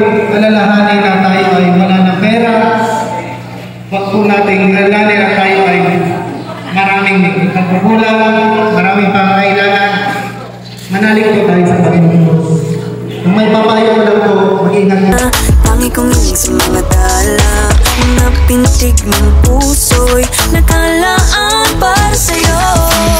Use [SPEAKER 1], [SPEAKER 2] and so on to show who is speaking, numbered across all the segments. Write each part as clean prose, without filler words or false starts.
[SPEAKER 1] alalahanin na tayo ay wala ng pera. Huwag po nating alalahanin na tayo ay maraming nagpukulang, maraming pangailangan. Manalig po tayo sa Panginoon. Kung may papayo ko lang po, mag-ingat na.
[SPEAKER 2] Tangi kong inig sa mga dala, na pintig ng puso'y nakalaan para sa'yo.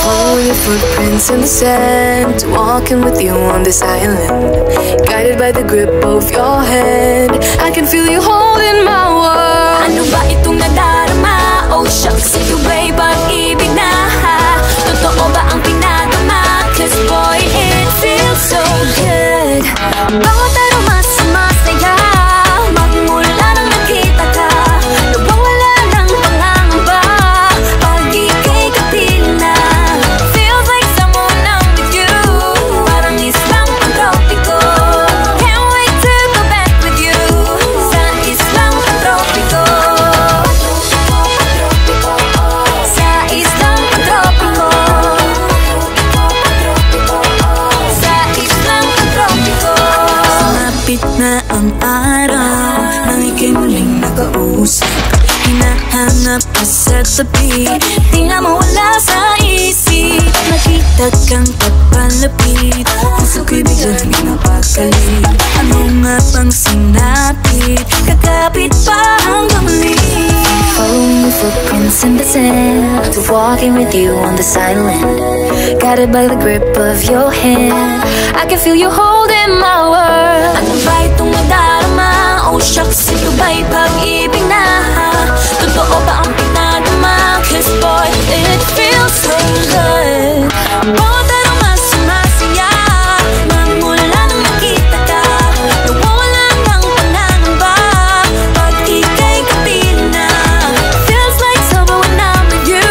[SPEAKER 2] Follow your footprints in the sand, walking with you on this island, guided by the grip of your hand. I can feel you holding my world. Ano ba itong nadarama? Oh shucks, ito ba'y pag-ibig na? Totoo ba ang pinagama? Cause boy, it feels so good. Bawat aroma sumasaya, magmula nang nakita ka. Nawawala ng pangangamba pag ika'y kapiling na. Feels like someone I'm with you, parang islang pantropiko. Can't wait to go back with you sa islang pantropiko. Sa islang pantropiko. Sa islang pantropiko. Sumapit na ang araw nang ika'y muling nakausap. Hinahanap ka sa tabi, di na mawala sa isip. Nakita kang papalapit, puso ko'y biglang napakalit. Ano nga bang sinapit, kakapit pa hanggang muli. Following the footprints in the sand, to walking with you on this island, guided by the grip of your hand. I can feel you holding my world. Ano ba itong nadarama? Oh shucks, ito ba'y pag-ibig na? Totoo ba ang pinagama? Cause boy, it feels so good. Bawat aroma sumasaya, magmula nang nakita ka. Nawawala ng pangangamba pag ika'y kapiling na. Feels like summer when I'm with you,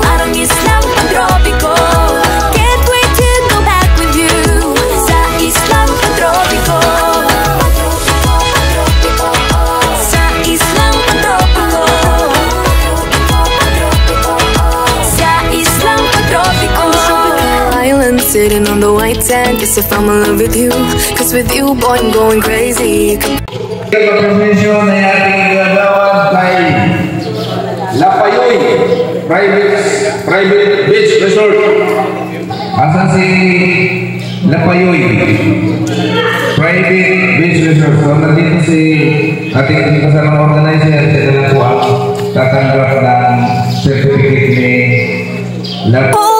[SPEAKER 2] parang islang pantropiko. Can't wait to go back with you sa islang pantropiko. Sa islang pantropiko. Sa islang pantropiko. Island sitting on the white sand, guess if I'm in love with you, cause with you boy I'm going crazy.
[SPEAKER 3] Pagkakasyon na ating gagawin kay Lapayoy Private Beach Resort. Asan si Lapayoy Private Beach Resort? So nandito si ating kasama organizer, sila po ang tatanggap ng certificate ni Lapayoy.